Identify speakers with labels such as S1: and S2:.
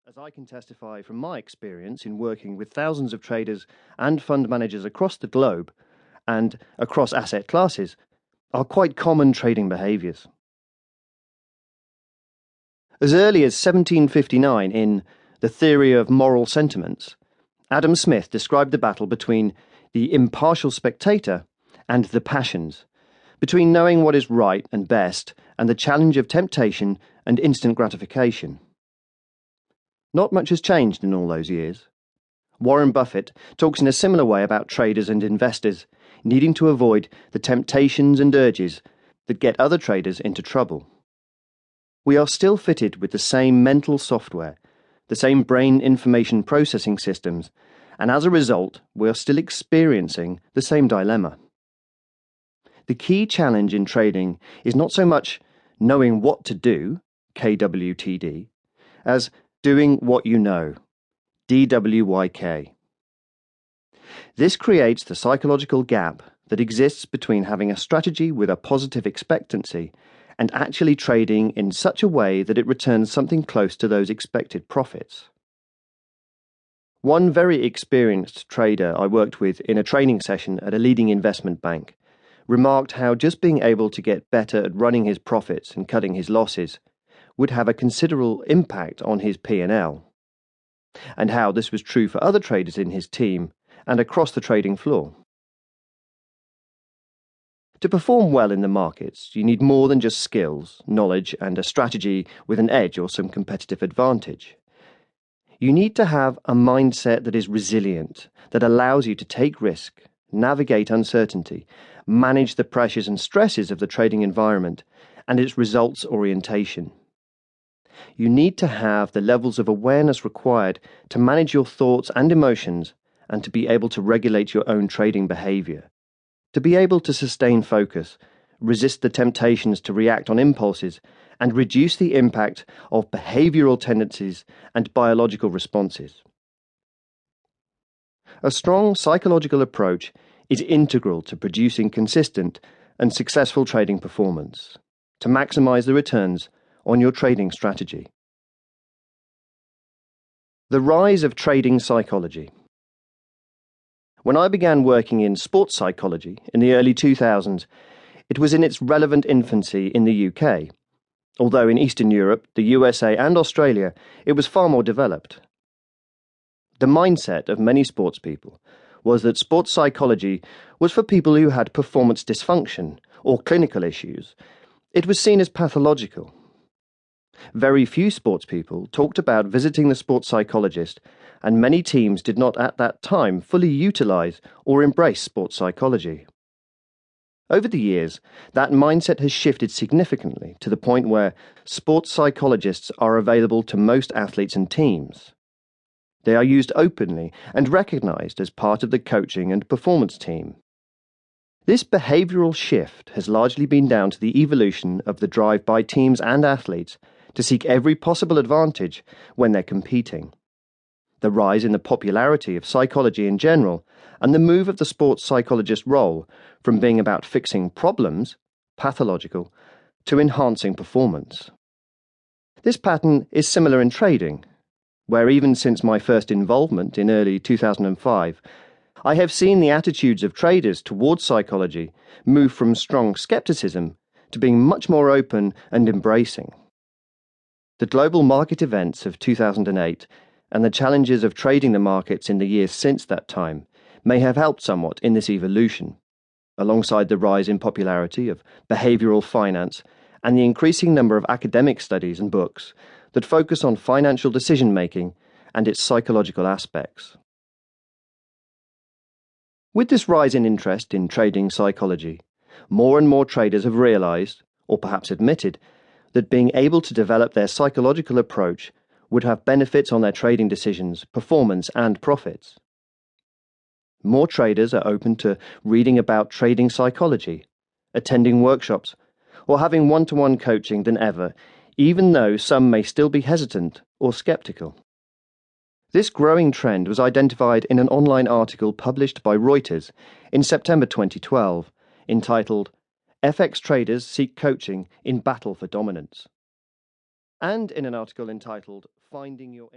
S1: as I can testify from my experience in working with thousands of traders and fund managers across the globe and across asset classes, are quite common trading behaviours. As early as 1759 in The Theory of Moral Sentiments, Adam Smith described the battle between the impartial spectator and the passions, between knowing what is right and best and the challenge of temptation and instant gratification. Not much has changed in all those years. Warren Buffett talks in a similar way about traders and investors needing to avoid the temptations and urges that get other traders into trouble. We are still fitted with the same mental software, the same brain information processing systems, and as a result, we are still experiencing the same dilemma. The key challenge in trading is not so much knowing what to do, KWTD, as doing what you know, DWYK. This creates the psychological gap that exists between having a strategy with a positive expectancy and actually trading in such a way that it returns something close to those expected profits. One very experienced trader I worked with in a training session at a leading investment bank remarked how just being able to get better at running his profits and cutting his losses would have a considerable impact on his P&L, and how this was true for other traders in his team and across the trading floor. To perform well in the markets, you need more than just skills, knowledge, and a strategy with an edge or some competitive advantage. You need to have a mindset that is resilient, that allows you to take risk, navigate uncertainty, manage the pressures and stresses of the trading environment, and its results orientation. You need to have the levels of awareness required to manage your thoughts and emotions and to be able to regulate your own trading behavior, to be able to sustain focus, resist the temptations to react on impulses, and reduce the impact of behavioral tendencies and biological responses. A strong psychological approach is integral to producing consistent and successful trading performance, to maximize the returns on your trading strategy. The rise of trading psychology. When I began working in sports psychology in the early 2000s, it was in its relevant infancy in the UK, although in Eastern Europe, the USA and Australia, it was far more developed. The mindset of many sports people was that sports psychology was for people who had performance dysfunction or clinical issues. It was seen as pathological. Very few sports people talked about visiting the sports psychologist, and many teams did not at that time fully utilize or embrace sports psychology. Over the years, that mindset has shifted significantly to the point where sports psychologists are available to most athletes and teams. They are used openly and recognized as part of the coaching and performance team. This behavioral shift has largely been down to the evolution of the drive by teams and athletes to seek every possible advantage when they're competing. The rise in the popularity of psychology in general, and the move of the sports psychologist role from being about fixing problems, pathological, to enhancing performance. This pattern is similar in trading, where even since my first involvement in early 2005, I have seen the attitudes of traders towards psychology move from strong skepticism to being much more open and embracing. The global market events of 2008 and the challenges of trading the markets in the years since that time may have helped somewhat in this evolution, alongside the rise in popularity of behavioral finance and the increasing number of academic studies and books that focus on financial decision-making and its psychological aspects. With this rise in interest in trading psychology, more and more traders have realized, or perhaps admitted, that being able to develop their psychological approach would have benefits on their trading decisions, performance, and profits. More traders are open to reading about trading psychology, attending workshops, or having one-to-one coaching than ever, even though some may still be hesitant or skeptical. This growing trend was identified in an online article published by Reuters in September 2012, entitled FX Traders Seek Coaching in Battle for Dominance, and in an article entitled Finding Your